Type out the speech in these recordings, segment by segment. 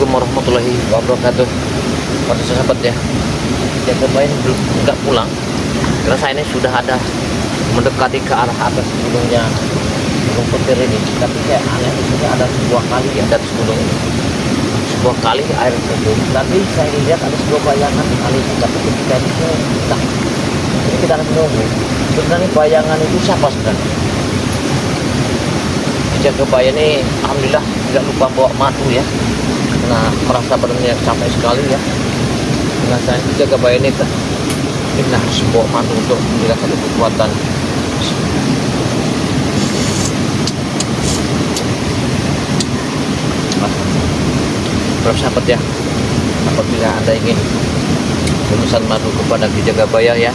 Assalamualaikum warahmatullahi wabarakatuh. Pada sahabat ya, jaga bayi belum nggak pulang karena saya ini sudah ada mendekati ke arah atas gunungnya, Gunung Petir ini. Tapi kayak aneh, di sini ada sebuah kali ya, dari gunung ini sebuah kali air terjun. Tapi saya lihat ada sebuah bayangan di kali ini, tapi ketika itu saya entah, ini kita akan menunggu sebenarnya bayangan itu siapa sebenarnya. Jaga bayi ini alhamdulillah tidak lupa bawa madu ya, karena merasa badannya capek sekali ya. Nah saya jaga bayi ini harus bawa madu untuk menjaga satu kekuatan. Para sahabat ya, apabila Anda ingin memesan madu kepada Ki Jagabaya ya,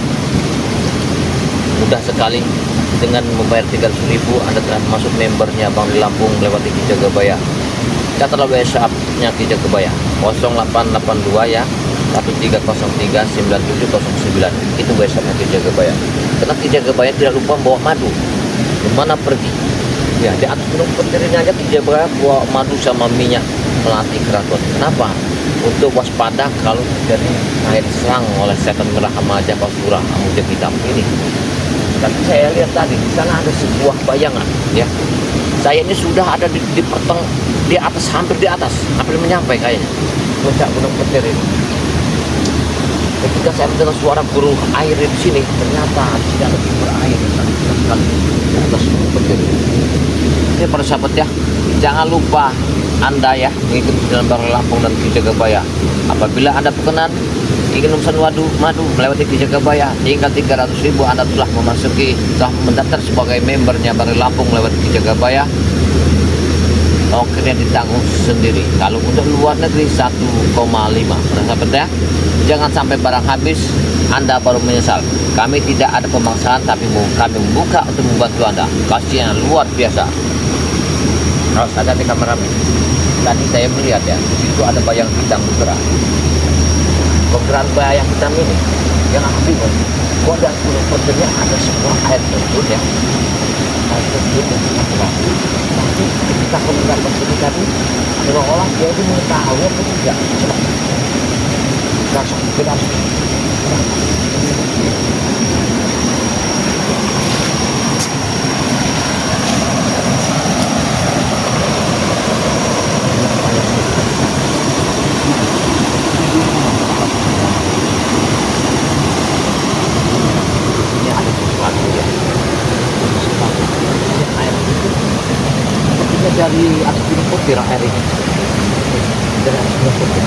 mudah sekali. Dengan membayar 300.000 Anda telah masuk membernya Bang di Lampung melewati Ki Jagabaya. Catatlah WhatsApp-nya Ki Jagabaya 0882 ya 13039709. Itu WhatsApp-nya Ki Jagabaya. Karena Ki Jagabaya tidak lupa bawa madu kemana pergi ya. Di atas Gunung Petir ini aja Ki Jagabaya bawa madu sama minyak melati keraton. Kenapa? Untuk waspada kalau terjadi air serang oleh setan merah Hamaja Pasura Amuja Hitam ini. Tapi saya lihat tadi di sana ada sebuah bayangan ya. Saya ini sudah ada di atas, hampir menyampai kayaknya puncak Gunung Petir ini. Ketika saya mendengar suara guru air di sini, ternyata di sini ada sumber air sekali di atas Gunung Petir. Ini para sahabat ya, jangan lupa Anda ya mengikuti dalam Bang Lampung dan Ki Jagabaya. Apabila Anda berkenan ingin memesan madu melewati Ki Jagabaya, tinggal 300.000 Anda telah mendaftar sebagai membernya Bang Lampung melewati Ki Jagabaya. Ongkirnya ditanggung sendiri. Kalau untuk luar negeri 1,5. Sahabat ya, jangan sampai barang habis Anda baru menyesal. Kami tidak ada pemaksaan, tapi kami membuka untuk membantu Anda. Kasihnya luar biasa. Harus hati-hati kameramen. Tadi saya melihat ya, di situ ada bayang hitam bergerak. Pergerakan bayang hitam ini yang aku bingung, kok di Gunung Petirnya ada sebuah air terjun ya, air terjun yang sangat keras. Tapi ketika aku melihat seperti tadi, seolah-olah dia itu mengetahui atau tidak. Coba langsung benar. Dari atas Gunung Petir air ini, dari atas Gunung Petir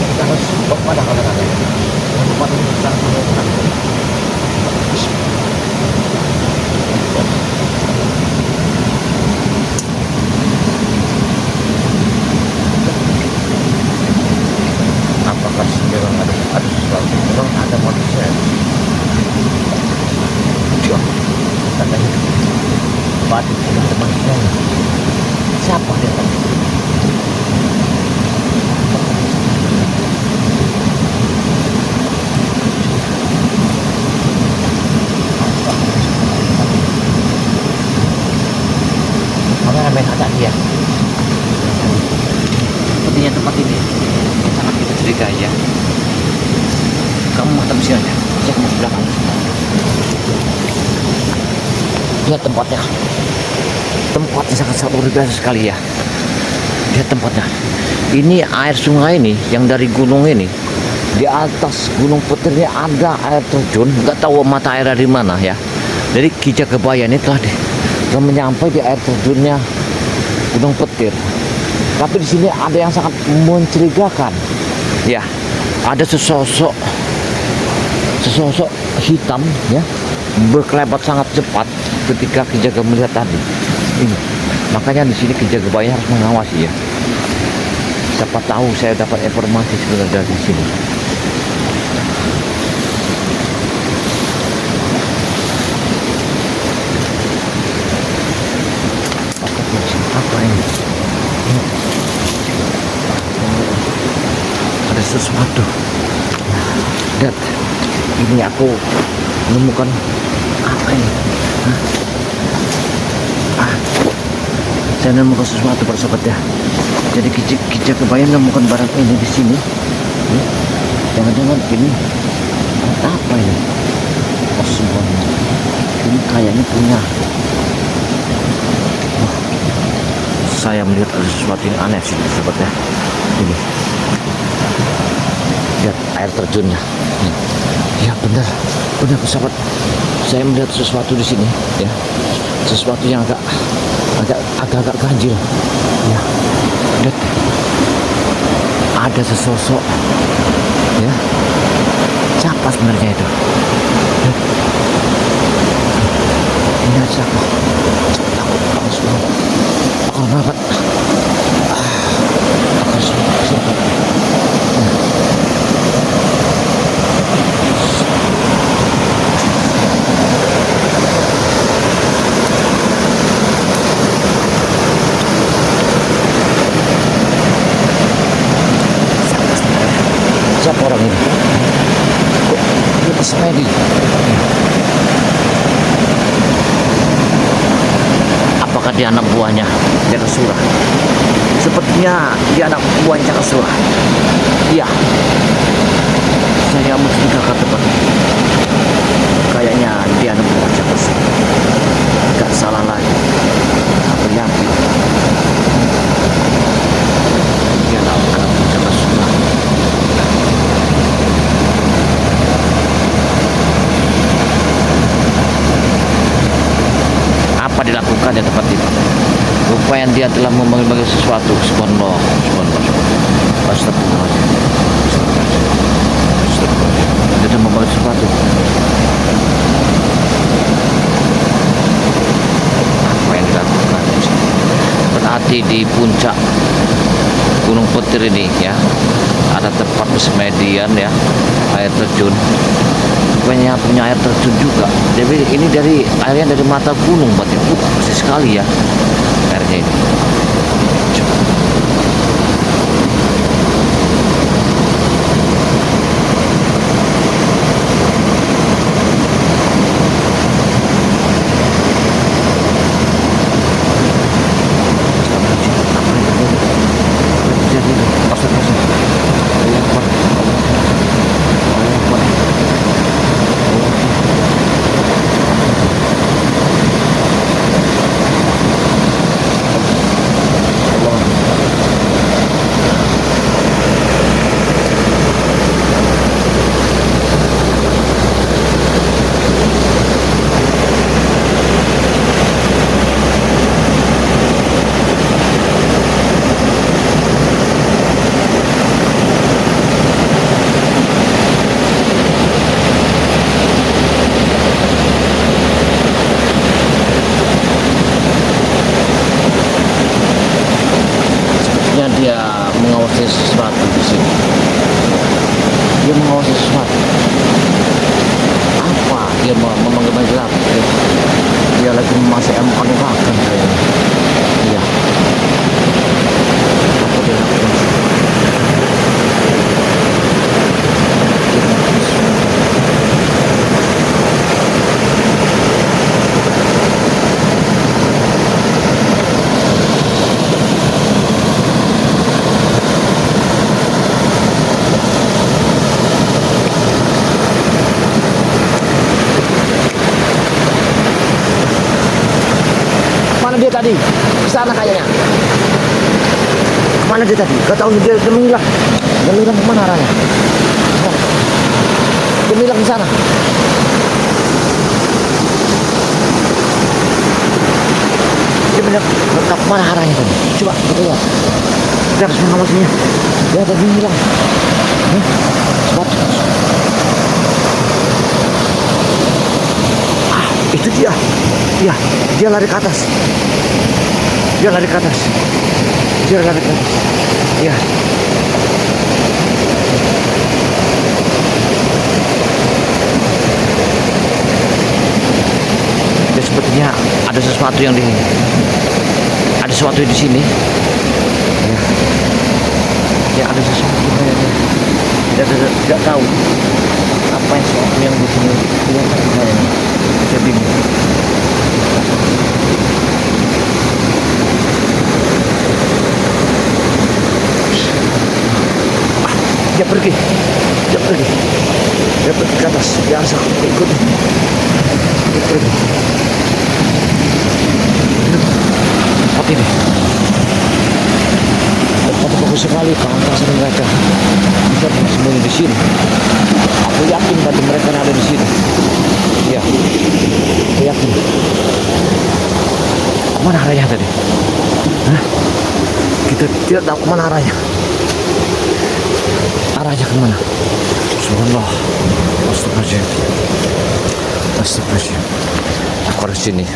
kita harus waspada kadang-kadang. Tempat ini sangat menentukan. Apakah memang ada sesuatu? Memang ada manusia? Katanya batik teman saya. Siapa dia tadi? Kameramen ada dia. Sepertinya tempat ini sangat kita curigai ya. Kamu mata di sini aja. Saya ke belakang. Lihat tempatnya sangat luar biasa sekali ya. Lihat tempatnya, ini air sungai ini yang dari gunung ini, di atas Gunung Petirnya ada air terjun, nggak tahu mata air dari mana ya. Jadi Ki Jagabaya ini telah menyampai di air terjunnya Gunung Petir. Tapi di sini ada yang sangat mencurigakan ya, ada sesosok hitam ya, berkelebat sangat cepat ketika Ki Jagabaya melihat tadi ini. Makanya di sini Ki Jagabaya harus mengawasi ya. Siapa tahu saya dapat informasi sebenarnya dari sini. Apa ini? Ada sesuatu. Lihat, ini aku menemukan apa ini? Saya menemukan sesuatu, para sahabat ya. Jadi kita kebayang nemukan barang ini di sini. Jangan-jangan ini apa ini? Oh, semuanya. Ini kayaknya punya. Wah, saya melihat ada sesuatu yang aneh sih, sobat ya. Ini. Lihat air terjunnya. Ya benar, sahabat. Saya melihat sesuatu di sini, ya. Sesuatu yang agak ganjil. Ya. Lihat. Ada sesosok. Ya. Siapa sebenarnya itu? Lihat. Ini siapa? Takut banget semua. Takut banget. Siapa? Siapa orang ini? Kok dia pesepedi? Apakah dia anak buahnya Jakasura? Sepertinya dia anak buahnya Jakasura. Iya. Saya mesti kakak tepat. Kayaknya dia anak buah Jakasura. Gak salah lagi. Aku yakin. Dia anak buah Jakasura. Apa dilakukan di tempat itu? Rupanya dia telah memanggil sesuatu. Subhanallah. Astagfirullahaladzim. Dia telah memanggil sesuatu. Apa yang dilakukan? Berarti di puncak Gunung Petir ini ya, ada tempat persemedian ya, air terjun. Rupanya punya air terjun juga. Jadi ini dari airnya dari mata gunung, berarti besar sekali ya airnya ini. Dia mengawasi sesuatu di sini. Dia mengawasi sesuatu. Apa? Dia memanggil apa? Dia lagi memasak ayam makan kayaknya. Iya. Apa dia lakukan? Dia tadi ke sana kayaknya. Kemana dia tadi? Gak tahu, dia menghilang. Dia menghilang kemana arahnya? Dia menghilang di sana. Dia menghilang kemana arahnya tadi? Coba kita lihat. Kita harus mengawasinya. Dia tadi menghilang. Itu dia. Iya, dia lari ke atas. Iya. Ya sepertinya ada sesuatu yang di sini. Ya. Ya ada sesuatu kayaknya. Tidak tahu apa yang di sini. Saya bingung. Dia pergi. Dia pergi. Dia pergi ke atas. Biasa aku ikut. Dia pergi. Apa ini? Tempat bagus sekali pangkasan mereka. Bisa sembunyi di sini. Aku yakin batu mereka ada di sini. Iya, aku yakin. Mana arahnya tadi? Hah? Kita tidak tahu kemana arahnya. Arahnya kemana? Subhanallah. Astagfirullahaladzim. Astagfirullahaladzim. Aku harus sini.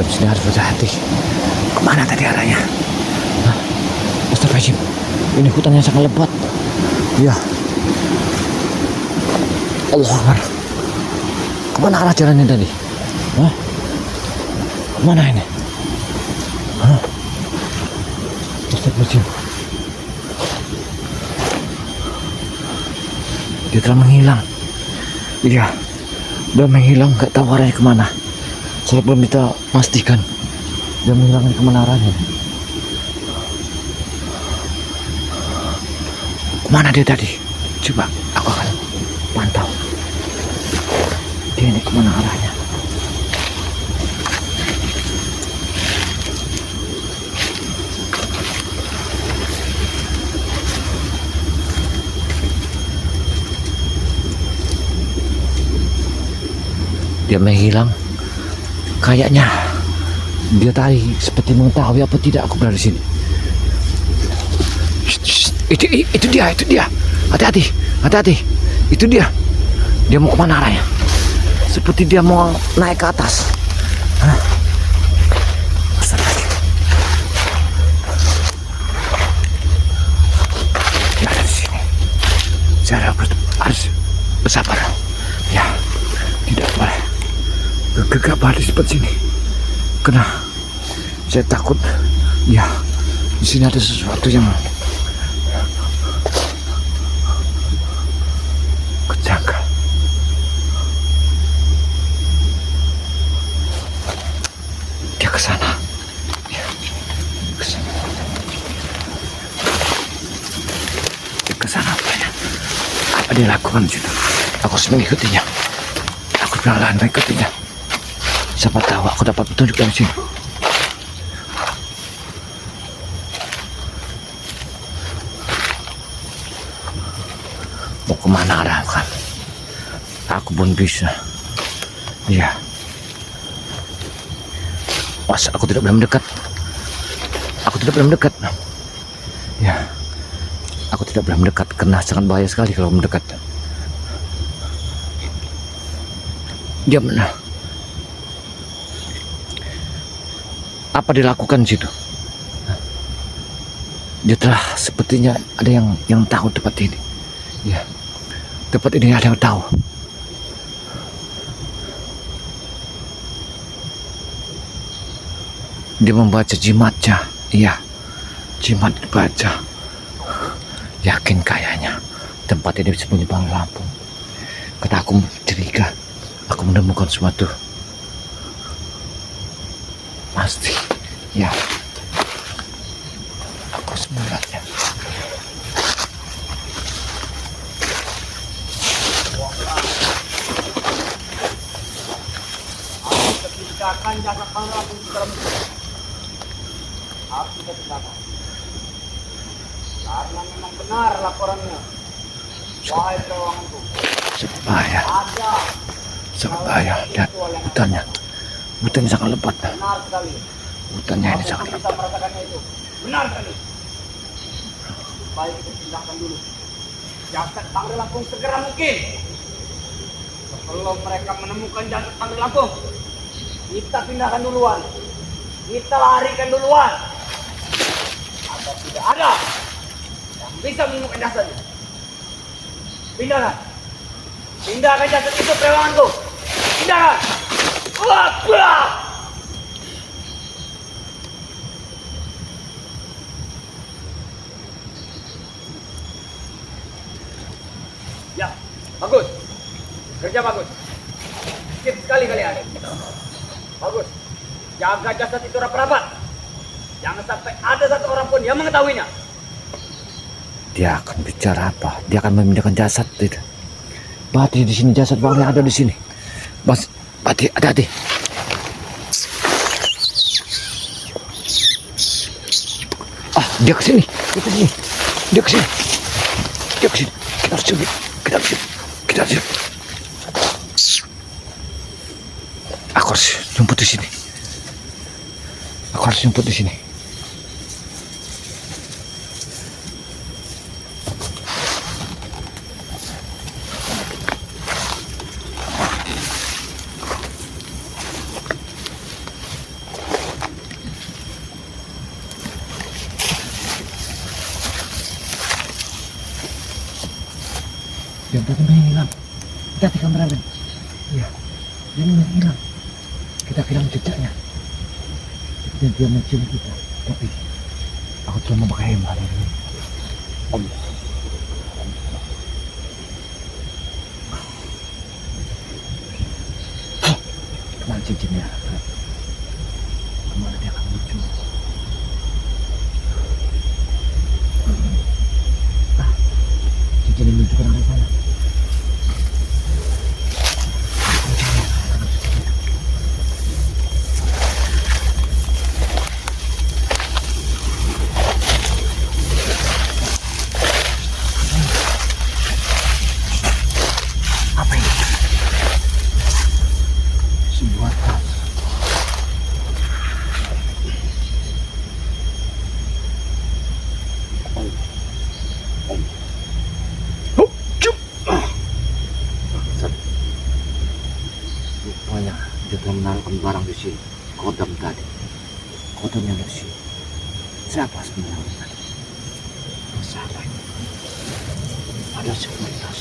Dan sini harus berhati. Kemana tadi arahnya? Hah? Astagfirullahaladzim. Ini hutannya sangat lebat. Ya. Allah Akbar. Kemana arah jalannya tadi? Hah? Kemana ini? Hah? Astagfirullahaladzim. Dia telah menghilang. Iya, dia menghilang, nggak tahu arahnya kemana. Saya belum bisa pastikan dia menghilang kemana arahnya. Kemana dia tadi? Coba aku akan pantau. Dia ini kemana arahnya? Dia menghilang. Kayaknya dia tadi seperti mengetahui apa tidak aku berada di sini. Itu dia. Hati-hati. Itu dia. Dia mau kemana arahnya? Seperti dia mau naik ke atas. Hah? Dia ada di sini. Saya harus bersabar. Ya, tidak boleh gegabah di seperti sini. Karena saya takut. Ya, di sini ada sesuatu yang kejanggal. Dia ke sana. Ya, ke sana. Dia ke sana apanya? Apa dia lakukan di situ? Aku harus mengikutinya. Aku pelan-pelan mengikutinya. Siapa tahu aku dapat petunjuk dari sini. Mau kemana arah kan? Aku pun bisa. Iya. Was, aku tidak boleh mendekat. Ya. Aku tidak boleh mendekat karena sangat bahaya sekali kalau mendekat. Dia mana? Apa dilakukan di situ? Dia telah sepertinya ada yang tahu tempat ini. Ya, tempat ini ada yang tahu. Dia membaca jimatnya. Iya, jimat dibaca. Yakin kayaknya tempat ini bisa menyimpan lampu. Kata aku curiga, aku menemukan sesuatu. Pasti, ya. Aku harus melihatnya. Ketinggakan jasa panglaku di dalam harus kita tindakan. Karena memang benar laporannya. Wahai terowonganku. Sebahaya. Lihat hutannya. Hutannya sangat lebat. Benar sekali. Hutannya ini sangat Bisa lebat. merasakannya itu. Benar sekali. Baik kita tindakan dulu. Jasad Pangeran Lampung segera mungkin. Sebelum mereka menemukan jasad Pangeran Lampung, kita pindahkan duluan. Kita larikan duluan. Agar tidak ada yang bisa menemukan jasadnya. Pindahkan jasad itu terowonganku. Pindahkan. Wah! Ya, bagus. Kerja bagus. Sip sekali kalian. Bagus. Jaga jasad itu rapat-rapat. Jangan sampai ada satu orang pun yang mengetahuinya. Dia akan bicara apa? Dia akan memindahkan jasad tidak? Bati di sini, jasad Bang Rey ada di sini. Bati, hati-hati. Dia ke sini. Dia ke sini. Kita harus cepat. Kita harus cepat. Aku harus jemput di sini. Jangan menghilang. Kita tinggal berada. Iya. Dia menghilang. Kita hilang jejaknya. Dan dia mencium kita. Tapi aku telah memakai hemat ini. Allah. Kemana cincinnya? Kemana dia akan muncul? Cincin yang menunjukkan arah sana. Rupanya dia telah menaruhkan barang di sini. Kodam tadi. Kodam yang di sini. Siapa sebenarnya tadi? Siapa ini? Ada sebuah tas.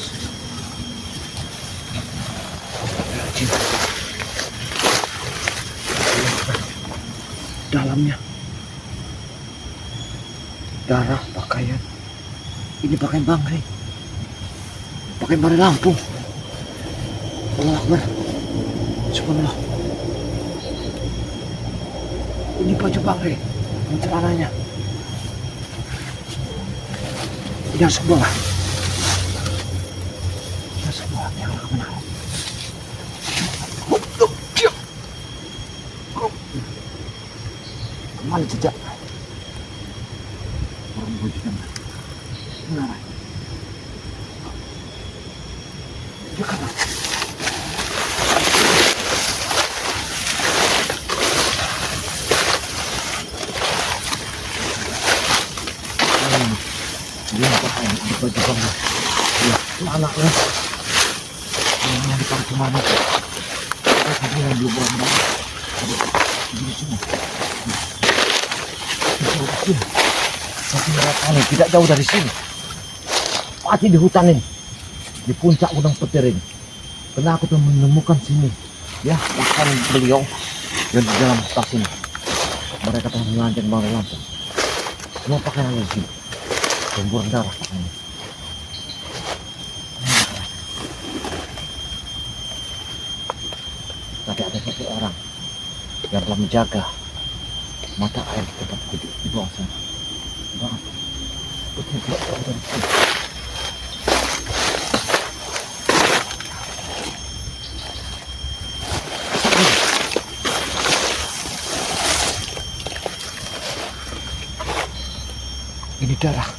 Dalamnya darah, pakaian. Ini pakaian Bang Rey. Pakaian Bang Rey Lampung. Allah Akbar. Subhanallah. Ini baju Bang Rey. Ini celananya. Ini harus ke bawah. Harus ke bawah. Jangan kemana. Kemana jejak? Orang bajunya mana? Dia kata. Dia pakai di baju Bang Rey. Ya, itu anaknya. Yang dipakai kemana? Tadi yang belum berangkat. Di sini. Tapi mereka tidak jauh dari sini. Pasti di hutan ini, di puncak Gunung Petir ini. Karena aku tuh menemukan sini, ya, bahkan beliau yang di dalam tas ini. Mereka telah melanceng Bang Rey Lampung. Semua pakaian di sini, semburan darah pakaiannya. Tadi ada satu orang yang telah menjaga mata air di tempat duduk di bawah sana. Banget. Betul tidak tahu dari sini. Ini darah.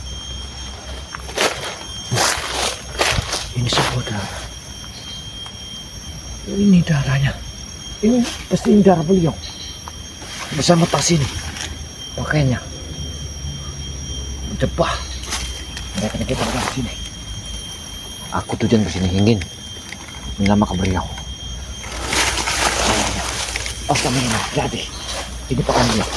Ini sebuah darah. Ini darahnya. Ini pasti darah beliau. Bersama tas ini. Pakainya. Jebah. Mereka kita di sini. Aku tujuan ke sini ingin menyelamatkan beliau. Astagfirullah. Jadi ini pakaian beliau.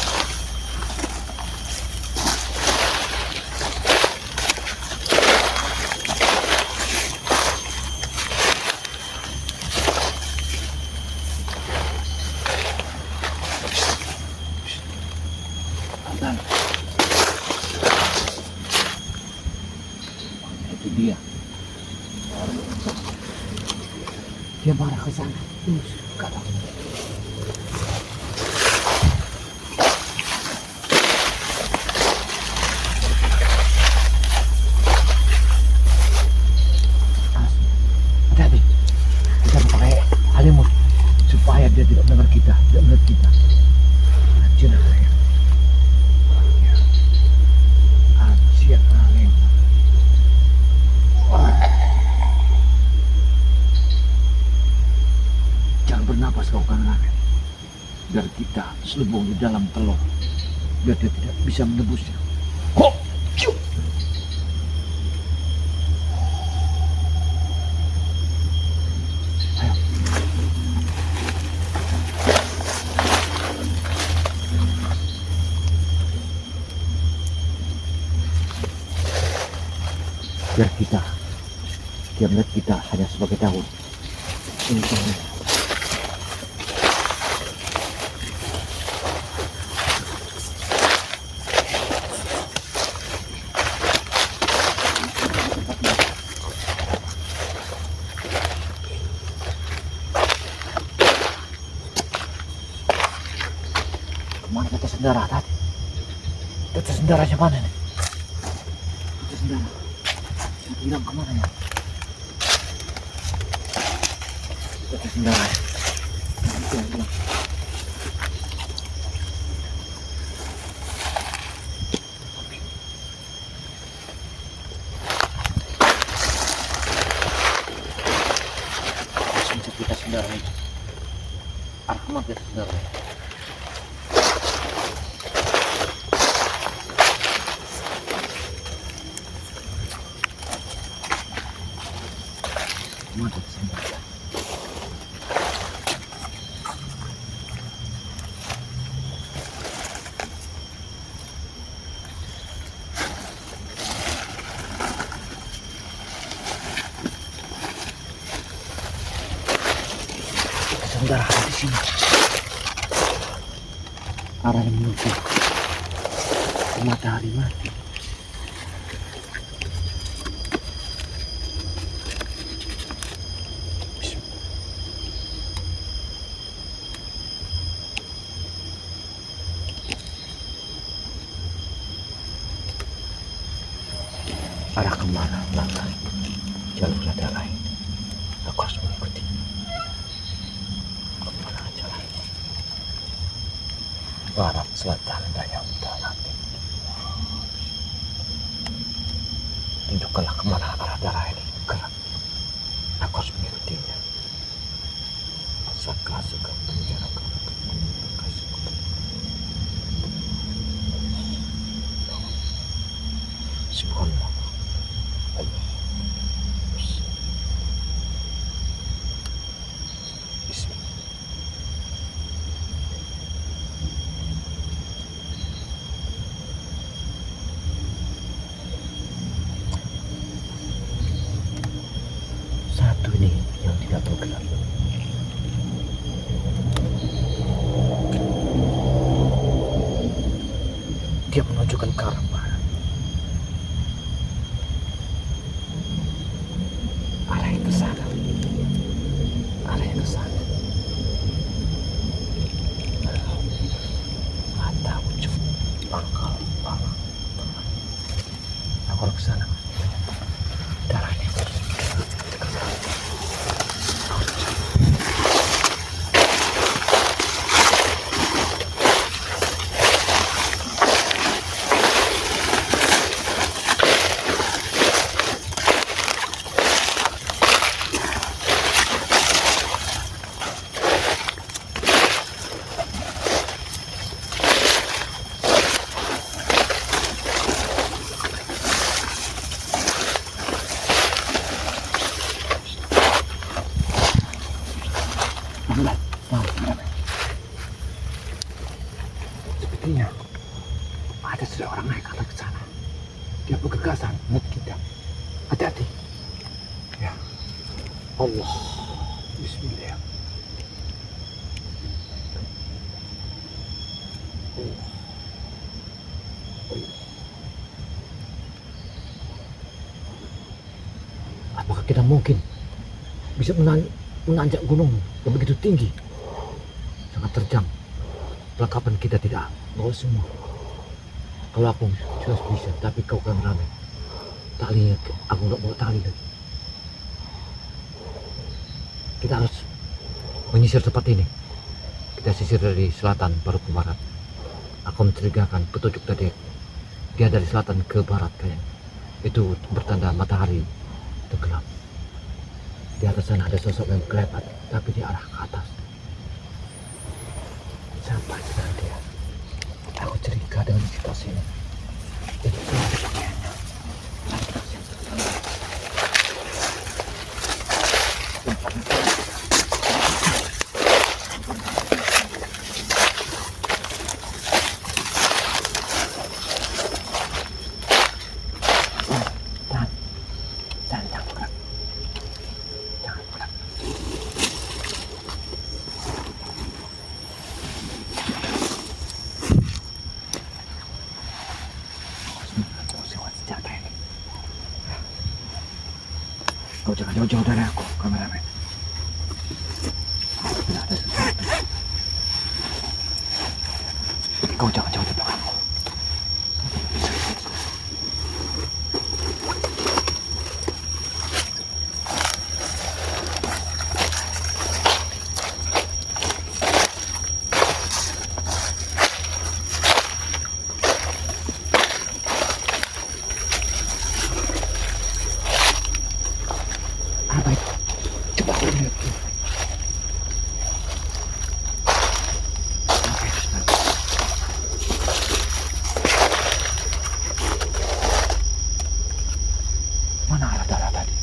Itu dia. Dia marah ke sana. Kata. kita. Jenah ya. Ajian angin. Jangan bernapas kau Kang Raden. Biar kita selubung di dalam telur. Biar dia tidak bisa menebusnya. Hop! Ciu! Ayo. Biar dia melihat kita hanya sebagai daun. Ini jangan. Kemana tetes darah tadi? Tetes darahnya mana nih? Tetes darah. Saya bilang kemana ya? Tetes darah. Saya bilang. Harus kita darah ini. Arah kemana tetes darah ini? Mantap sendiri. Saudara ada di sini. Arahnya menuju ke matahari mati. Arah kemana langkah? Jalur ada lain. Aku harus mengikuti. Kemana jalan? Barat, selatan, daya, utara. Tunjukkanlah kemana arah darah ini bergerak. Aku harus mengikutinya. Saka penjara Subhanallah. Bismillah. Satu ini yang tidak bergerak. Dia menunjukkan ke arah barat. Arah yang ke sana. Arah yang ke sana. Mata ujung pangkal pala. Aku harus ke sana. Darahnya. Sepertinya ada seorang naik ke atas sana. Dia bergegasan melihat kita. Hati-hati. Ya. Allah. Bismillah. Allah. Allah. Apakah kita mungkin bisa menanjak gunung yang begitu tinggi? Sangat terjang. Perlengkapan kita tidak bawa semua. Kalau aku sudah bisa, tapi kau kan rame. Talinya aku nggak bawa tali lagi. Kita harus menyisir tempat ini. Kita sisir dari selatan baru ke barat. Aku mencurigakan petunjuk tadi dia dari selatan ke barat kayaknya. Itu bertanda matahari tenggelam. Di atas sana ada sosok yang berkelebat, tapi di arah ke atas. Siapa sebenarnya dia? Aku curiga dengan situasi ini. Itu ada pakaiannya. Kau jangan jauh-jauh dari aku, kameramen. Tidak ada sesuatu. Kau jangan jauh dari belakangku. Apa itu? Coba aku lihat. Apa itu sebenarnya? Mana arah darah tadi?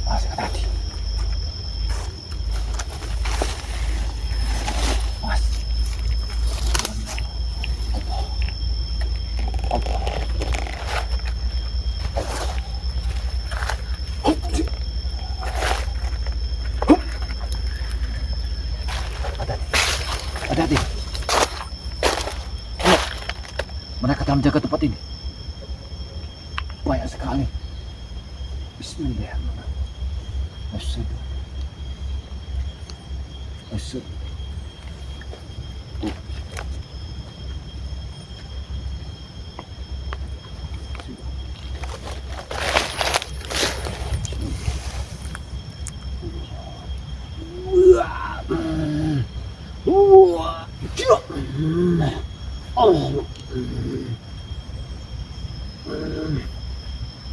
Masih tadi. Mas. Allah. Hati-hati. Lihat, mereka telah menjaga tempat ini. Banyak sekali. Bismillahirrahmanirrahim. Asyhadu. Asyhadu.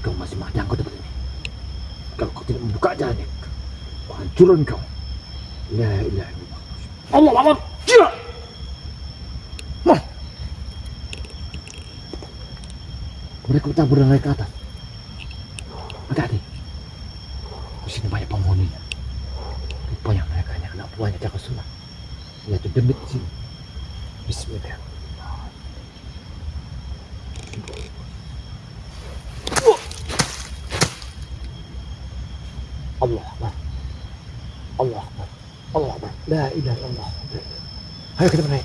Kau masih menyangkut tempat ini. Kalau kau tidak membuka jalannya, kau hancurin kau. La ilaha illallah. Allah Akbar. Tidak. Mereka bertabur dan naik ke atas. Hati-hati. Di sini banyak penghuninya. Rupanya mereka hanya anak buahnya Jaka Sunan. Yaitu demit di sini. Bismillah. Allah Akbar. Allah Akbar. Allah Akbar. La ilaha illallah. Ayo kita naik.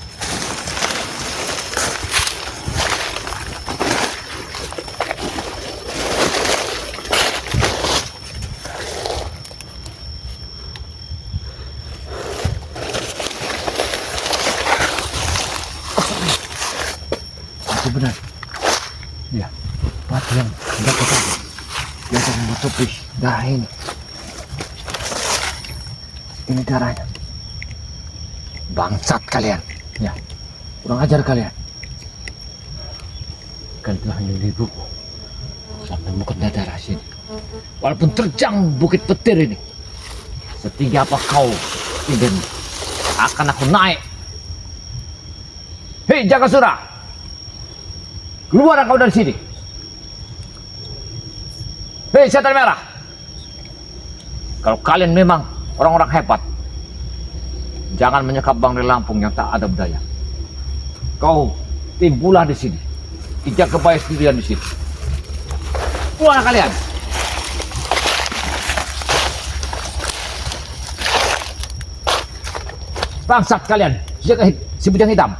Itu benar. Ya, batu yang tidak kotor. Yang akan menutupi darah ini. Ini darahnya. Bangsat kalian. Ya, kurang ajar kalian. Kalian telah menyelidikiku sampai menemukan darah sini. Walaupun terjang bukit petir ini, setinggi apa kau, Iden, akan aku naik. Hei Jakasura, keluar kau dari sini. Hei setan merah, kalau kalian memang orang-orang hebat, jangan menyekap Bang dari Lampung yang tak ada budaya. Kau timbulah di sini, tidak kebayang sendirian di sini. Keluar kalian. Bangsat kalian, si bujang hitam,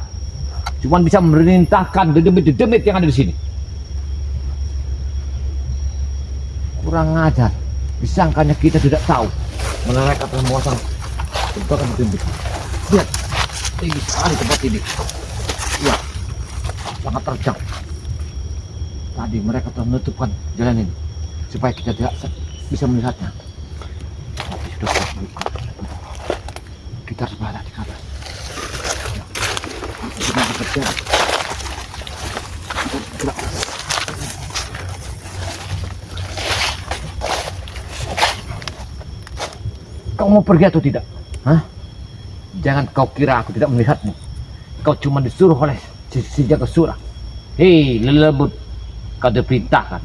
cuman bisa memerintahkan dedemit-dedemit yang ada di sini. Kurang ajar, disangkanya kita tidak tahu mereka telah memasang tebakan dedemit. Lihat, tinggi sekali tempat ini. Ya, sangat terjang. Tadi mereka telah menutupkan jalan ini supaya kita tidak bisa melihatnya. Tapi sudah terbuka. Kau mau pergi atau tidak? Hah? Jangan kau kira aku tidak melihatmu. Kau cuma disuruh oleh si jaga surah. Hei, lelebut. Kau diperintahkan.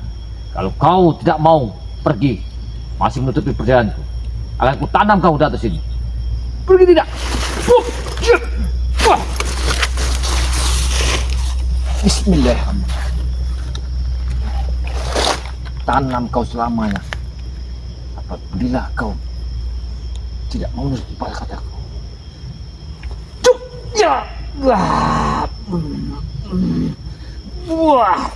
Kalau kau tidak mau pergi, masih menutupi perjalananku, akan ku tanam kau di atas sini. Pergi tidak? Bismillahirrahmanirrahim. Tanam kau selamanya. Apabila kau tidak mau nurut pada kataku. Cuk! Ya! Wah! Wah!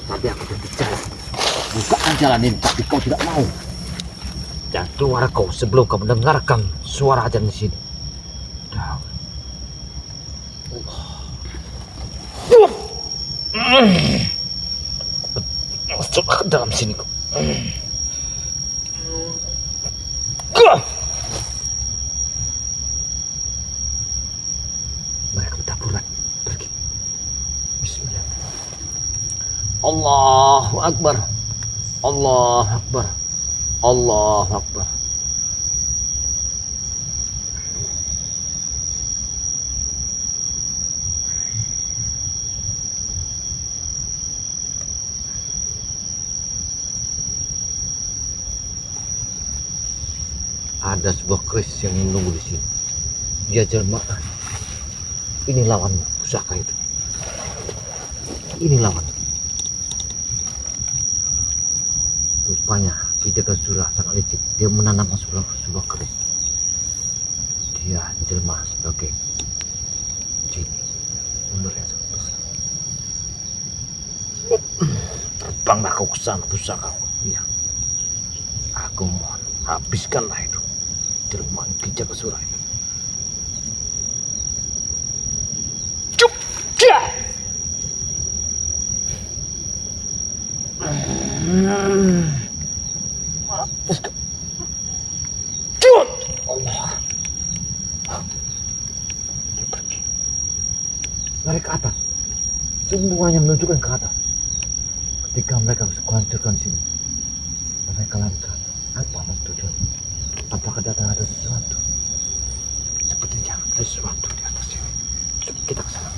Tadi aku berbicara, bukakan jalan ini, tapi kau tidak mau. Jangan keluar kau sebelum kau mendengarkan suara ajan di sini. Masuk ke dalam sini kau. Mereka bertaburan pergi. Bismillah. Allahu Akbar. Allahu Akbar. Allahu Akbar. Ada sebuah keris yang menunggu di sini. Dia jelmaan. Ini lawanmu, pusaka itu. Ini lawanmu. Rupanya Kijaka Surah sangat licik. Dia menanamkan sebuah keris. Dia jelma sebagai jin. Ular yang sangat besar. Terbanglah kau ke sana, pusaka. Iya. Aku mohon, habiskanlah itu. Jelmaan Kijaka Surah itu. Cuk! Ya! Mampus kau. Cuk! Allah. Dia pergi. Lari ke atas. Semuanya menunjukkan ke atas. Ketika mereka hancurkan sini, mereka lari ke atas. Apa tujuan? Apakah datang ada sesuatu? Sepertinya ada sesuatu di atas sini. Coba kita ke sana.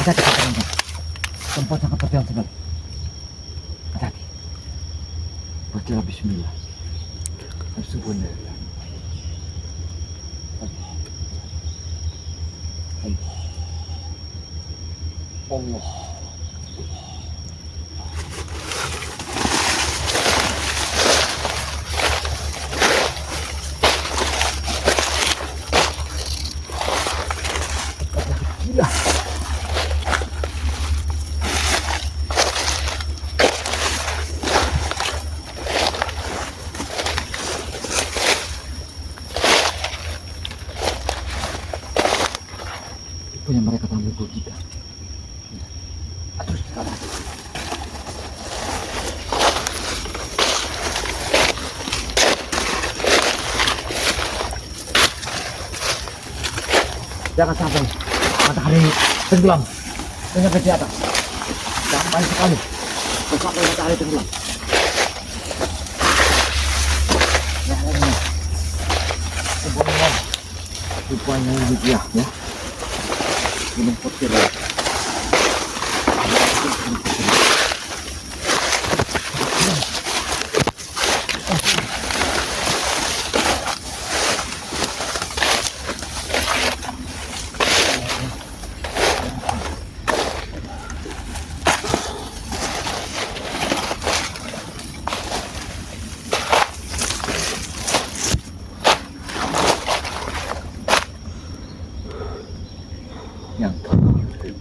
Hati-hati, hati-hati. Tempat sangat terjal sekali. Hati-hati. Bacalah bismillah. Subhanallah. Allah. Allah. Gila. Punya mereka tamu kita. Terus kita masuk. Jangan sampai matahari tenggelam dengan ke atas. Sampai sekali. Sampai matahari tenggelam. Ya, ini. Rupanya ini dia, ya. Gunung Petir. Yang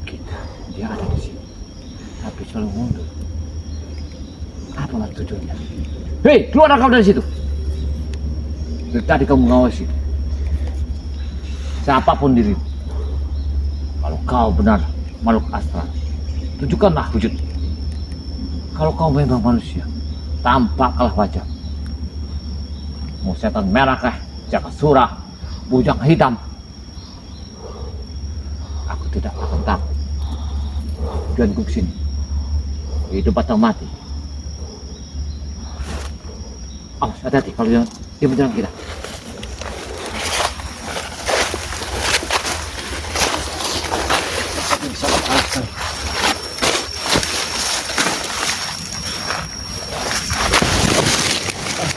kita Dia ada di sini, tapi selalu mundur. Apalah tujuannya? Hei, keluar kau dari situ! Dari tadi kamu mengawasi. Siapapun dirimu, kalau kau benar makhluk astral, tunjukkanlah wujud. Kalau kau memang manusia, tampaklah wajah. Mau setan merah kah, Jakasura, bujang hitam, aku tidak akan takut. Tujuanku kesini, hidup atau mati. Awas, hati-hati kalau dia menyerang kita.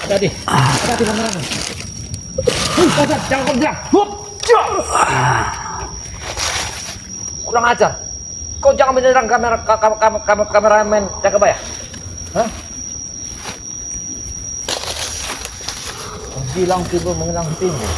Hati-hati kameranya. Jangan kerja. Kurang ajar. Kau jangan menyerang kameramen Jagabaya. Hah? Kau bilang tiba mengenang timur.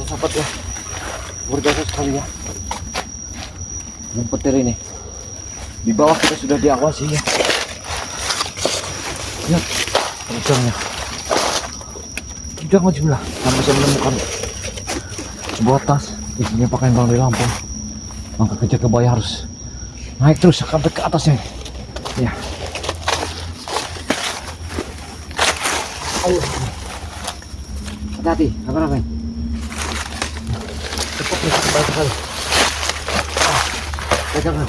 Sahabat ya, luar biasa sekali ya. Gunung Petir ini di bawah kita sudah diawasi ya. Lihat kencangnya. Sudah maju lah, kami bisa menemukan sebuah tas isinya pakaian Bang dari Lampung. Maka Jagabaya harus naik terus sampai ke atasnya. Ya. Ayo. Hati-hati, kameramen. Cepat bisa baik sekali. Pegangan.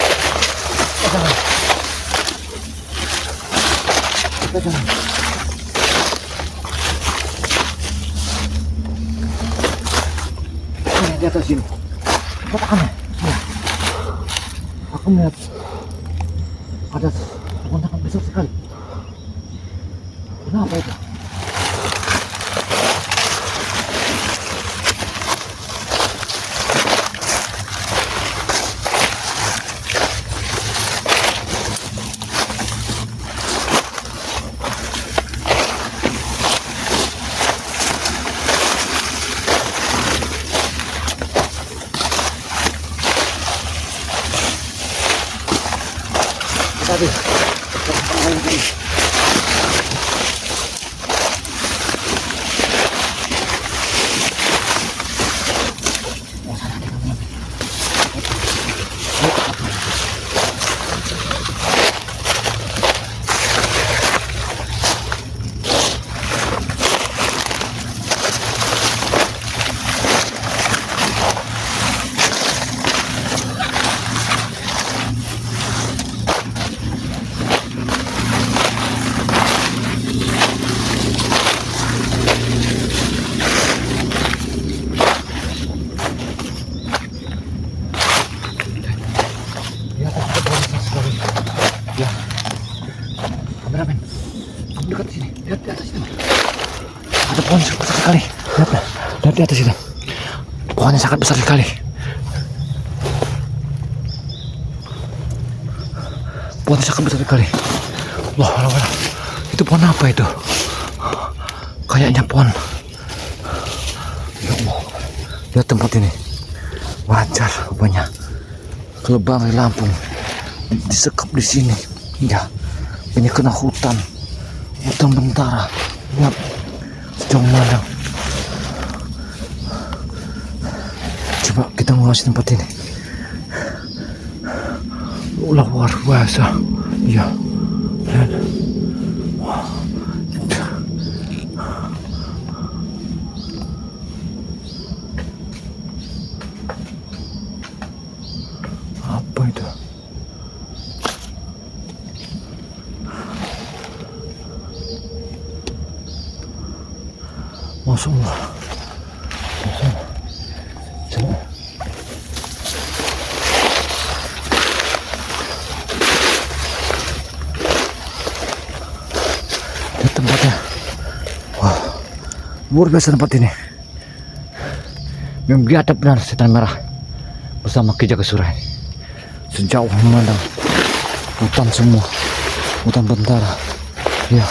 Ini di atas sini. Apa aneh? Aku melihat ada pemandangan besar sekali. Kenapa itu? Tadi kameramen, kamu dekat sini. Lihat di atas itu. Ada pohon besar sekali. Lihat di atas itu. Pohonnya sangat besar sekali. Pohonnya sangat besar sekali. Wah, itu pohon apa itu? Kayaknya pohon. Ya Allah. Lihat tempat ini. Wajar rupanya. Kalau Bang dari Lampung disekap di sini. Ya. Ini kena hutan bentara. Lihat sejauh mana. Coba kita mengawasi tempat ini. Luar biasa. Ya. Lihat. Apa itu? Masya Allah. Coba. Lihat tempatnya. Wah, luar biasa tempat ini. Memang biadab benar setan merah bersama Ki Jakasura ini. sejauh memandang hutan semua, hutan bentara. Ya,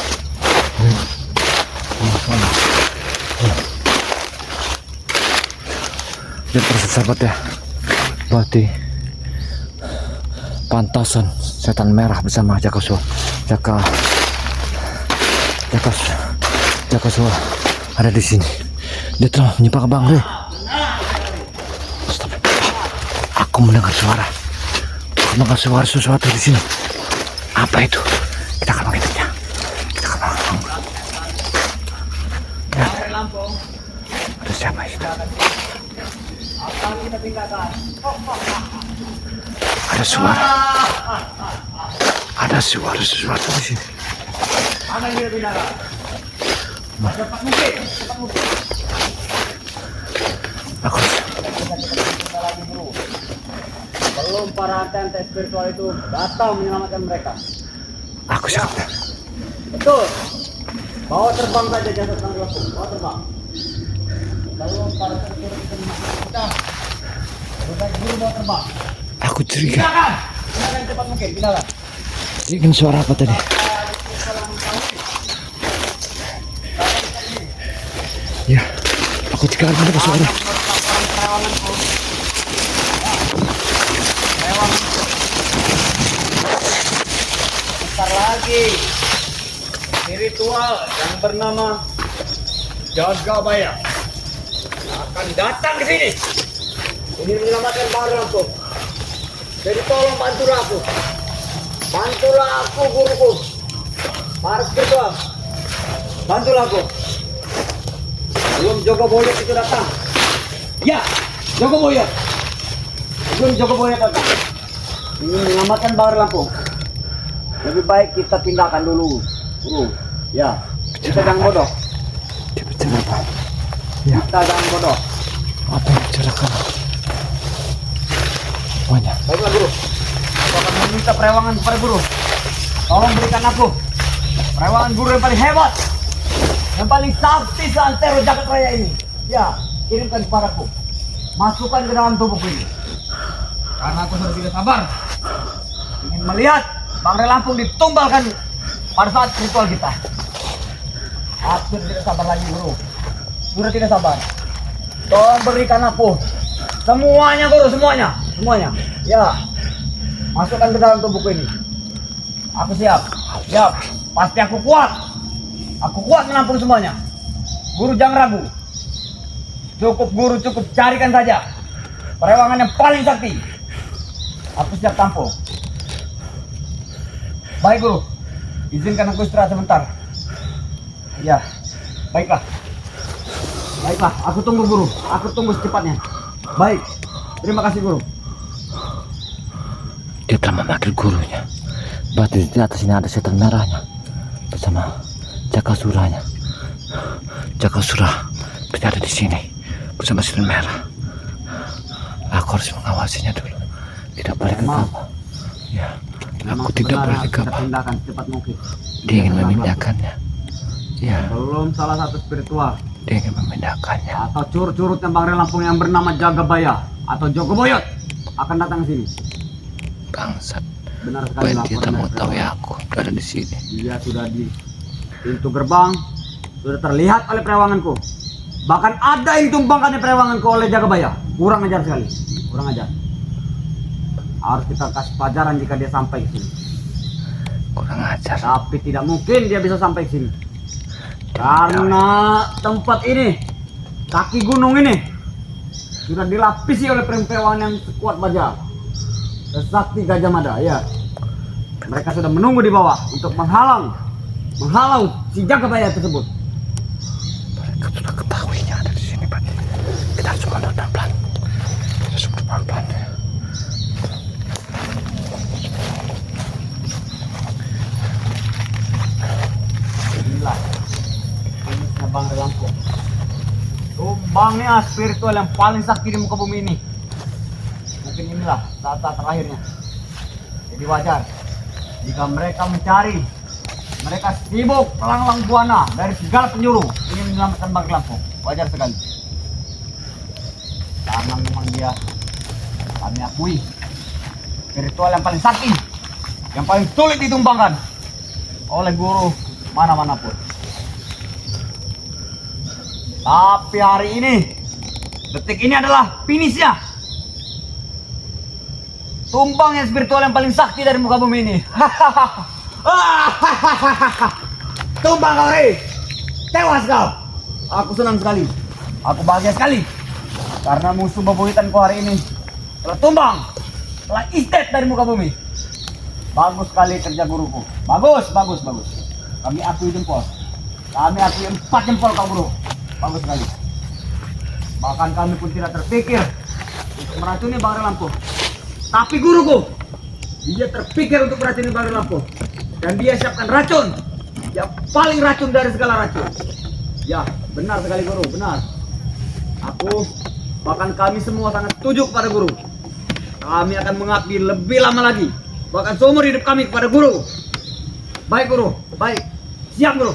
lihat terus sahabat ya, berarti pantasan setan merah bersama Jakasura ada di sini. Dia telah menyimpang ke Bang Rey. Stop. Aku mendengar suara. Aku mendengar suara sesuatu di sini. Apa itu? Kita akan mengintipnya. Kita akan mengintipnya. Lihat. Itu siapa itu? Ada suara. Ada suara sesuatu di sini. Mana yang kita pindahkan? Cepat mungkin. Aku Lagi bro. Belum para antek spiritual itu datang menyelamatkan mereka. siap. Betul. Bawa terbang saja jasad Bang Lampung. Bawa terbang. Belum para spiritual itu menyelamatkan kita. Sudah dulu bawa terbang. Aku curiga. Pindahkan. Pindahkan cepat mungkin. Pindahkan. Ini suara apa tadi? Ya, aku curiga ada suara. Bentar lagi spiritual yang bernama Jagabaya akan datang ke sini. Ini menyelamatkan Bang Lampung. Jadi tolong bantulah aku. Bantulah aku guruku. Para spiritual. Bantulah aku. Belum Jogo Boyot itu datang. Ya, Jogo Boyot. Belum Jogo Boyot datang. Ini menyelamatkan Bang Lampung. Lebih baik kita pindahkan dulu. Guru. Ya, kita jangan bodoh. Dia bicara apa? Ya, Kita jangan bodoh. apa yang bicarakan? Banyak. Baiklah guru. Aku akan meminta perewangan kepada guru. Tolong berikan aku perewangan guru yang paling hebat, yang paling sakti seantero jagat raya ini. Ya, kirimkan kepadaku. Masukkan ke dalam tubuhku ini. Karena aku sudah tidak sabar ingin melihat Bang Rey Lampung ditumbalkan pada saat ritual kita. Aku tidak sabar lagi guru. Sudah tidak sabar. Tolong berikan aku semuanya guru, semuanya. Ya, masukkan ke dalam tubuhku ini. Aku siap. Pasti aku kuat. Aku kuat menampung semuanya. Guru jangan ragu. Cukup carikan saja perewangan yang paling sakti. Aku siap tampung. Baik guru, izinkan aku istirahat sebentar. Ya, baiklah, aku tunggu guru. Aku tunggu secepatnya. Baik, terima kasih guru. Dia telah memanggil gurunya. Berarti di atas ini ada setan merahnya bersama Jakasuranya. Jakasura berada di sini bersama setan merah. Aku harus mengawasinya dulu. Tidak boleh gegabah. Ya, aku tidak boleh gegabah. Pindahkan secepat mungkin. Dia ingin memindahkannya. Ya, Belum salah satu spiritual dia ingin memindahkannya. atau curut-curutnya Bang Rey Lampung yang bernama Jagabaya atau Jogo Boyot akan datang ke sini. Bangsat. Benar sekali Baik dia laporan tak mau dari tahu perewangan. ya aku berada di sini. Dia sudah di pintu gerbang, sudah terlihat oleh perewanganku. Bahkan ada yang tumbangkan perewanganku oleh Jagabaya. Kurang ajar sekali, kurang ajar. Harus kita kasih pelajaran jika dia sampai ke sini. Kurang ajar. Tapi tidak mungkin dia bisa sampai ke sini. Karena tempat ini, kaki gunung ini sudah dilapisi oleh perewangan yang sekuat baja, sesakti Gajah Mada. Ya, mereka sudah menunggu di bawah untuk menghalau si Jagabaya tersebut. Mereka sudah ketahuinya ada di sini, Pak. Kita harus mundur pelan-pelan. Kita harus mundur pelan-pelan. Inilah jenisnya Bang Rey Lampung. Tumbangnya spiritual yang paling sakti di muka bumi ini. Mungkin inilah saat-saat terakhirnya. Jadi wajar jika mereka mencari, mereka sibuk melanglang buana dari segala penjuru ingin menyelamatkan Bang Rey Lampung. Wajar sekali. Karena memang dia, kami akui, spiritual yang paling sakti, yang paling sulit ditumbangkan oleh guru mana-mana pun. Tapi hari ini, detik ini adalah finishnya. Tumbang yang spiritual yang paling sakti dari muka bumi ini. Tumbang kau, Rey. Tewas kau. Aku senang sekali. Aku bahagia sekali. Karena musuh bebuyutanku hari ini telah tumbang. Telah istet dari muka bumi. Bagus sekali kerja guruku. Bagus, bagus, bagus. Kami akui jempol. Kami akui 4 jempol kau, guru. Bagus sekali. Bahkan kami pun tidak terpikir untuk meracuni Bang Lampu. Tapi guruku, dia terpikir untuk meracuni Bang Lampu. Dan dia siapkan racun. Yang paling racun dari segala racun. Ya, benar sekali guru, benar. Aku, bahkan kami semua sangat setuju kepada guru. Kami akan mengabdi lebih lama lagi. Bahkan seumur hidup kami kepada guru. Baik guru, baik. Siap guru.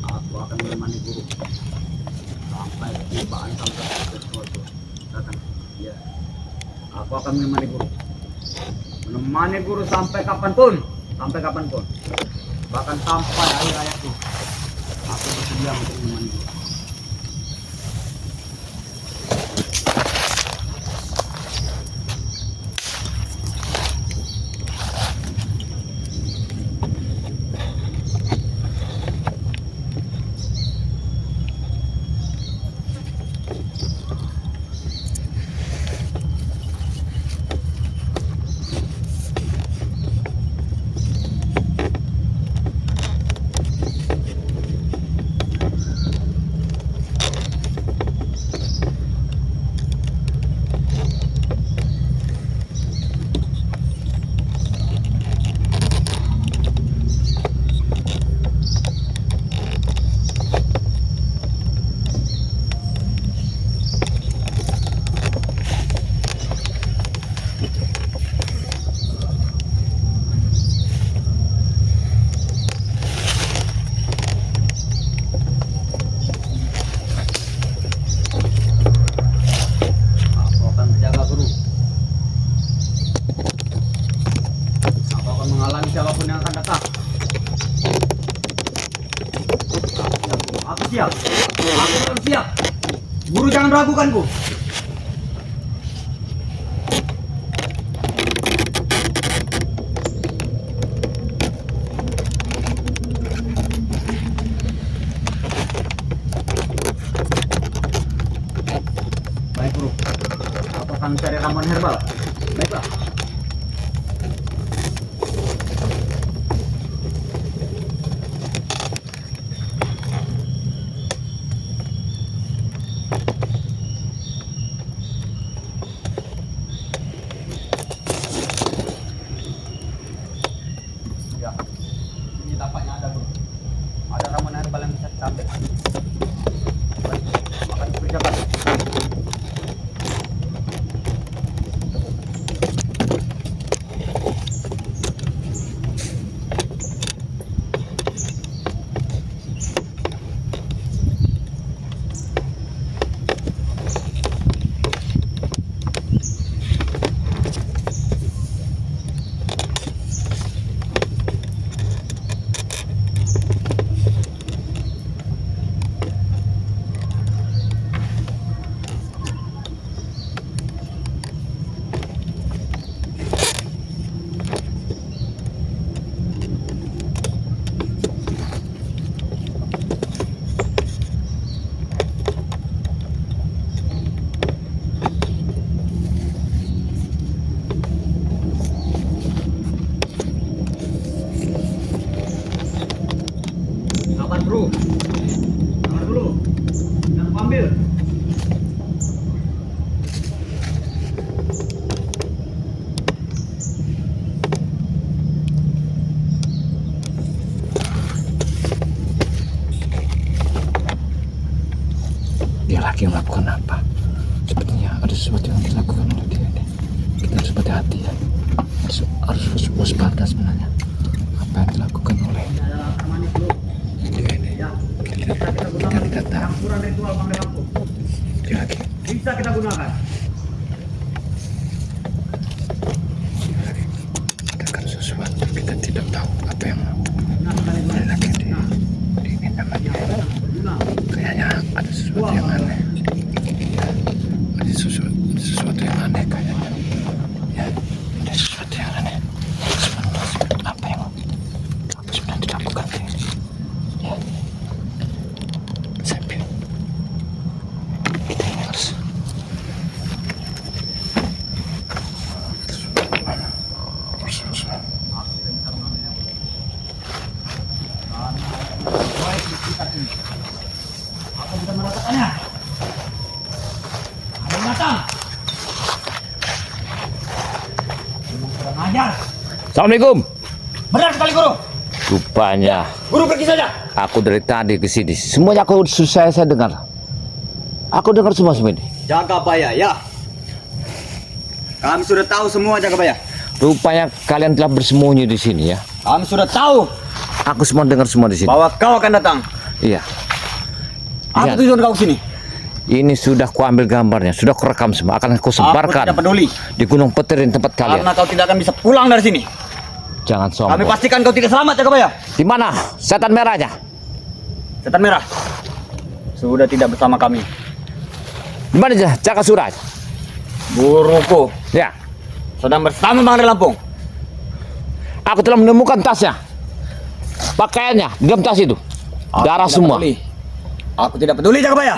Aku akan menemani guru sampai ketibaan sampai sesuatu datang. Ya, aku akan menemani guru sampai kapanpun, bahkan sampai akhir hayatku. Aku bersedia untuk menemani guru. Menghalangi siapapun yang akan datang. Aku siap. Aku akan siap. Guru jangan ragukanku. Baik guru. Aku akan mencari ramuan herbal. Baiklah. dia melakukan apa. Sepertinya ada sesuatu yang dilakukan oleh dia ini. Kita harus hati-hati ya. Harus waspada sebenarnya apa yang dilakukan oleh dia ini. Kita tidak tahu. Campuran ritual panggil lampung. Dia lagi. Bisa kita gunakan. Katakan sesuatu, kita tidak tahu apa yang lagi diingin sama dia. Kayaknya ada sesuatu yang aneh. Ada sesuatu yang aneh kayaknya. Ya, ada sesuatu yang aneh. Sebenarnya apa yang sebenarnya dilakukan dia? Ya, saya pilih. Kita ini harus Apa bisa merasakannya? Ada binatang. Memang kurang ajar. Assalamualaikum. Benar sekali guru. Rupanya Guru pergi saja. aku dari tadi ke sini. Semuanya aku saya dengar. Aku dengar semua ini. Jagabaya, ya. Kami sudah tahu semua Jagabaya. Rupanya kalian telah bersembunyi di sini ya. Kami sudah tahu Aku semua dengar semua di sini. bahwa kau akan datang. Iya. Apa Iya. tujuan kau sini? Ini sudah kuambil gambarnya, sudah kurekam semua. Akan aku Aku sebarkan tidak peduli. di Gunung Petir di tempat kalian. Karena kau tidak akan bisa pulang dari sini. Jangan Kami sombong. pastikan kau tidak selamat Jagabaya. Di mana setan merahnya? Setan merah sudah tidak bersama kami. Di mana Jakasura? Guruku Ya. sedang bersama Pangeran Lampung. Aku telah menemukan tasnya. Pakaiannya di dalam tas itu. Aku Darah tidak semua. peduli. Aku tidak peduli Jagabaya.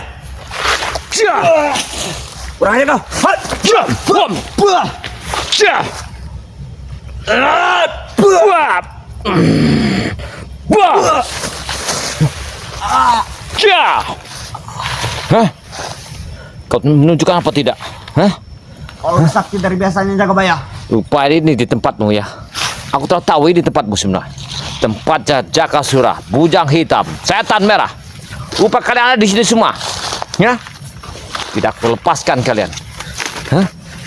Kurang aja kau. Hat! Bom. Buah! Cia. Buah. Buah. Cia. Hah? Kau menunjukkan apa tidak? Hah? Kau lebih sakti dari biasanya Jagabaya. Lupa ini di tempatmu ya. Aku telah tahu ini tempatmu sebenarnya. Tempatnya Jakasura, bujang hitam, setan merah. Rupa kalian ada di sini semua. Ya? Tidak aku lepaskan kalian. Hah?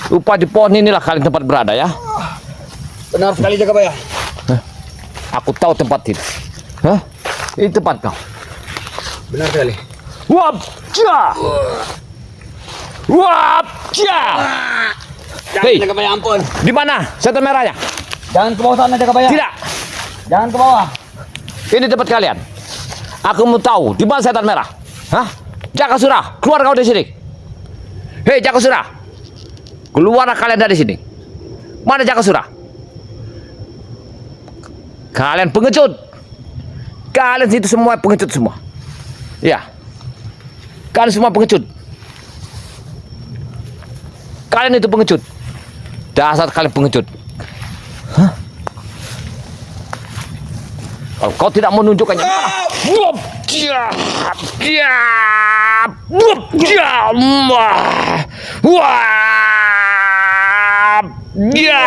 Rupa di pohon inilah kalian tempat berada ya. Benar sekali Jagabaya. Aku tahu tempat ini. Hah? Ini tempat kau. Benar sekali. Wap, ja. Wap, ja. Jangan Hei. Jagabaya, ampun. Di mana setan merahnya? Jangan ke bawah sana Jagabaya. Tidak. Jangan ke bawah. Ini tempat kalian. Aku mau tahu di mana setan merah. Hah? Jakasura, keluar kau dari sini. Hei Jakasura, keluar kalian dari sini. Mana Jakasura? Kalian pengecut. Kalian itu semua pengecut semua. Ya. Kalian semua pengecut. Kalian itu pengecut. Dasar kalian pengecut. Hah? Kalau kau tidak menunjukkannya, wup, dia, wup, dia, wah, dia.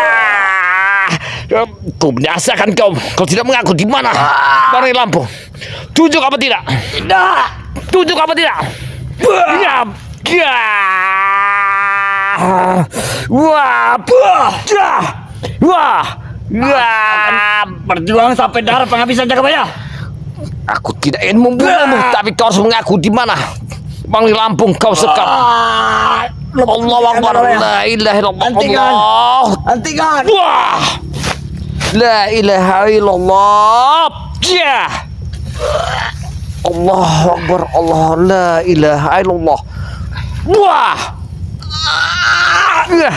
Kau menyaksikan kau tidak mengaku di mana Pangeran Lampung. Tunjuk apa tidak? Tidak. Tunjuk apa tidak? Dia, dia, wah, dia, wah. Wah, Berjuang sampai darah penghabisan Jagabaya. aku tidak ingin membunuhmu, tapi kau harus mengaku di mana Pangeran Lampung kau sekap. Allahu Akbar, la ilaha illallah. Allah. Hentikan. Wah, la ilaha illallah. Ya. Allahu Akbar, Allah, la ilaha illallah. Wah. Ya.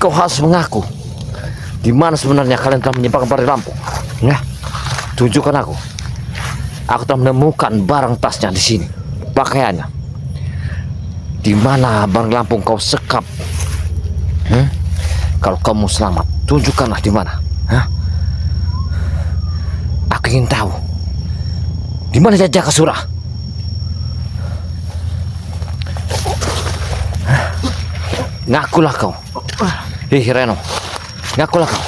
Kau harus mengaku. Di mana sebenarnya kalian telah menyebarkan Pangeran Lampung? Ya, tunjukkan aku. Aku telah menemukan barang tasnya di sini, pakaiannya. Di mana Pangeran Lampung kau sekap? Kalau kamu selamat, tunjukkanlah di mana. Aku ingin tahu. Di mana Jakasura? Ngakulah kau. Hei Reno. Ngakulah kau.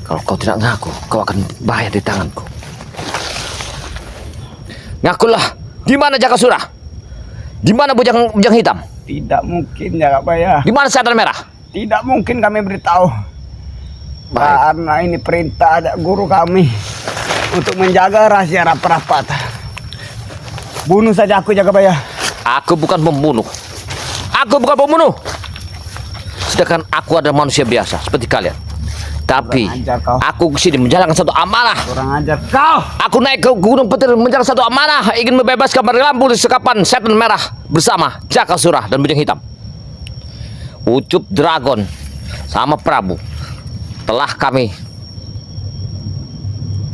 Kalau kau tidak ngaku, kau akan bahaya di tanganku. Ngakulah, di mana Jakasura? Di mana bujang hitam? Tidak mungkin Jagabaya. Di mana sadar merah? Tidak mungkin kami beritahu. Baik. Karena ini perintah ada guru kami untuk menjaga rahasia rapat-rapat. Bunuh saja aku Jagabaya. Aku bukan pembunuh. Aku bukan pembunuh. Sedangkan aku adalah manusia biasa seperti kalian. Tapi Kurang ajar kau. aku kesini menjalankan satu amanah. Kurang ajar kau. Aku naik ke Gunung Petir menjalankan satu amanah, ingin membebaskan Bandar Lampung dari sekapan setan merah bersama Jakasura dan Bujang Hitam. Ucup Dragon sama Prabu telah kami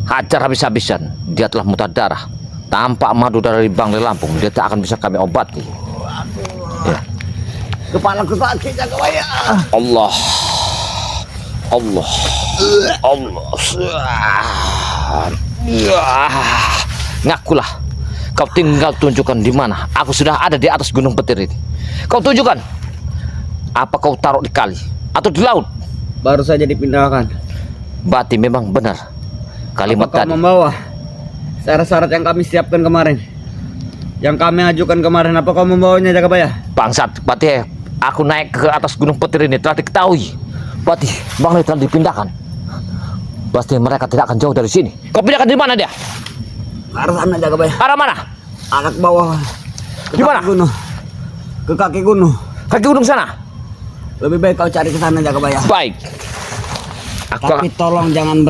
hajar habis-habisan. Dia telah muntah darah. Tanpa madu dari Bandar Lampung, dia tak akan bisa kami obati. Ya. Kepalaku sakit Jagabaya. Allah. Allah. Ngakulah. Kau tinggal tunjukkan di mana. Aku sudah ada di atas Gunung Petir ini. Kau tunjukkan. Apa kau taruh di kali atau di laut? Baru saja dipindahkan. Berarti memang benar kalimat Apa kau tadi. membawa syarat-syarat yang kami siapkan kemarin? Yang kami ajukan kemarin, apa kau membawanya Jagabaya? Bangsat, berarti aku naik ke atas Gunung Petir ini telah diketahui. Berarti Bang Lee telah dipindahkan. Pasti mereka tidak akan jauh dari sini. Kau pindahkan di mana dia? Ke arah sana Jagabaya. Arah mana? Anak bawah. Ke Di mana? kaki gunung. Ke kaki gunung. Kaki gunung sana. Lebih baik kau cari ke sana Jagabaya. Baik. Aku Tapi tolong jangan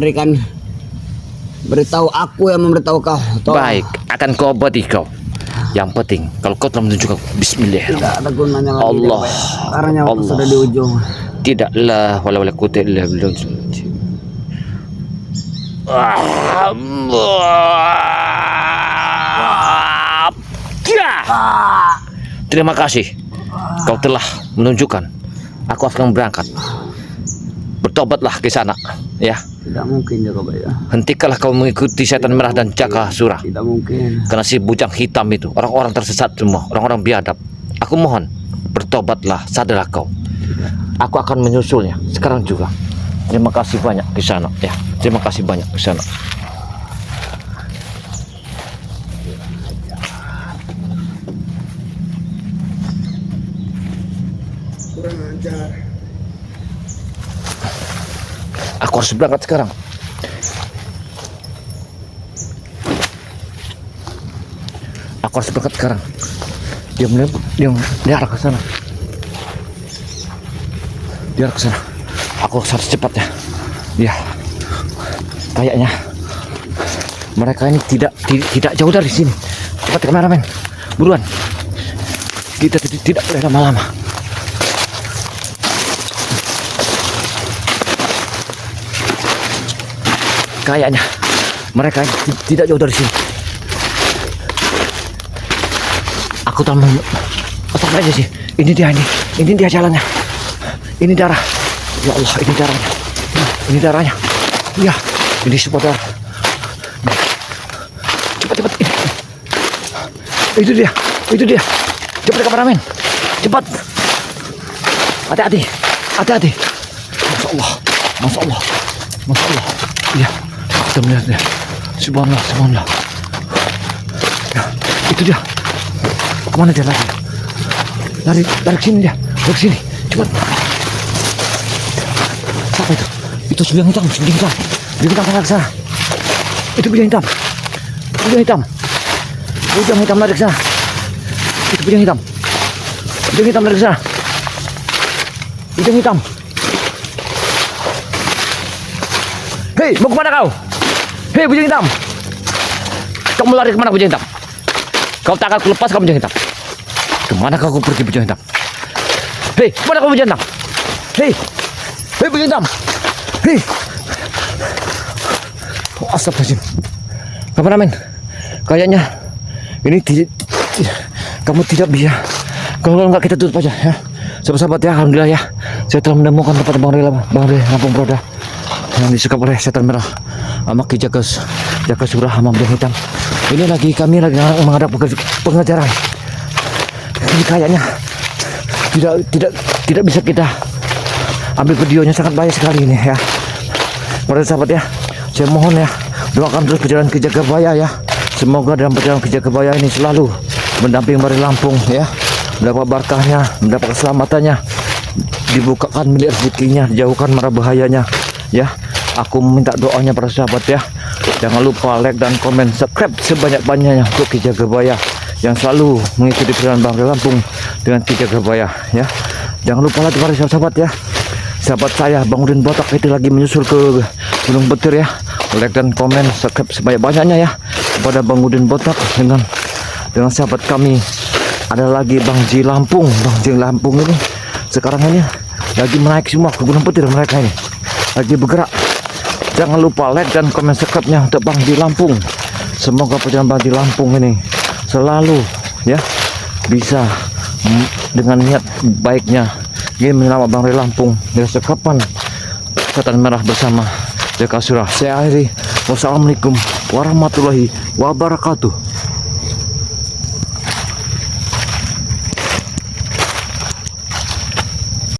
beritahu aku yang memberitahu kau. Tolong. baik, akan kau obati kau. Yang penting kalau kau telah menunjukkan Bismillah. Tidak ada gunanya lagi Allah. Jagabaya. Karena nyawa Allah. sudah di ujung. Tidaklah wala quwwata illa billah. Terima kasih. Kau telah menunjukkan. Aku akan berangkat. Bertobatlah ke sana, ya. Tidak mungkin Jagabaya. Hentikanlah kau mengikuti setan merah dan Jakasura. Tidak mungkin. Karena si bujang hitam itu orang-orang tersesat semua, orang-orang biadab. Aku mohon, bertobatlah, sadarlah kau. Aku akan menyusulnya sekarang juga. Terima kasih banyak ke sana, ya. Terima kasih banyak ke sana. Kurang ajar. Aku harus berangkat sekarang. Aku harus berangkat sekarang. Dia arah ke sana. Dia arah ke sana. Aku harus cepatnya. Ya. Kayaknya mereka ini tidak jauh dari sini. Cepat kameramen. Buruan. Kita tidak boleh lama-lama. Kayaknya mereka tidak jauh dari sini. Aku tahu aja sih. Ini dia jalannya. Ini darah. Ya Allah, ini darahnya. Ini darahnya. Ya, ini semua darah. Cepat. Itu dia. Cepat kameramen. Cepat. Hati-hati. Masya Allah. Iya. Kita melihat dia. Subhanallah. Ya, itu dia. Kemana dia lari? Lari sini dia. Lari sini. Cepat. Siapa itu? Itu bujang hitam. Bujang hitam lari ke sana. Itu bujang hitam. Bujang hitam lari ke sana. Itu bujang hitam. Bujang hitam lari ke sana. Bujang hitam. Hei, mau kemana kau? Hei, bujang hitam. Kau mau lari kemana bujang hitam? Kau tak akan kulepas kau bujang hitam. Kemana kau pergi bujang hitam? Hei, kemana kau bujang hitam? Hei bujang hitam. Hei. Oh, astagfirullahaladzim. Kameramen, kayaknya ini kamu tidak bisa. Kalau enggak kita tutup aja ya. Sahabat-sahabat ya, alhamdulillah ya. Saya telah menemukan tempat Bang Lee Lampung Broda yang disukai oleh setan merah Maki Jakasura sama bujang hitam. Ini kami lagi menghadap pengejaran. Ini kayaknya tidak bisa kita ambil videonya, sangat bahaya sekali ini ya. Para sahabat ya, saya mohon ya, doakan terus perjalanan ke Jagabaya ya. Semoga dalam perjalanan ke Jagabaya ini selalu mendampingi Mari Lampung ya, mendapat berkahnya, mendapat keselamatannya, dibukakan milik rezekinya, dijauhkan mara bahayanya ya. Aku minta doanya para sahabat ya. Jangan lupa like dan komen, subscribe sebanyak-banyaknya untuk Ki Jagabaya yang selalu mengikuti perjalanan Bang Mari Lampung dengan Ki Jagabaya ya. Jangan lupa lagi para sahabat ya. Sahabat saya Bang Udin Botak itu lagi menyusul ke Gunung Petir ya. Like dan komen, subscribe sebanyak-banyaknya ya kepada Bang Udin Botak dengan sahabat kami. Ada lagi Bang Ji Lampung. Bang Ji Lampung ini sekarang ini lagi menaik semua ke Gunung Petir, mereka ini lagi bergerak. Jangan lupa like dan komen, subscribe-nya untuk Bang Ji Lampung. Semoga perjalanan Bang Ji Lampung ini selalu ya bisa dengan niat baiknya ingin menyelamatkan Bang Mari Lampung dari sekapan setan merah bersama Jakasura. Saya akhiri. Wassalamualaikum warahmatullahi wabarakatuh.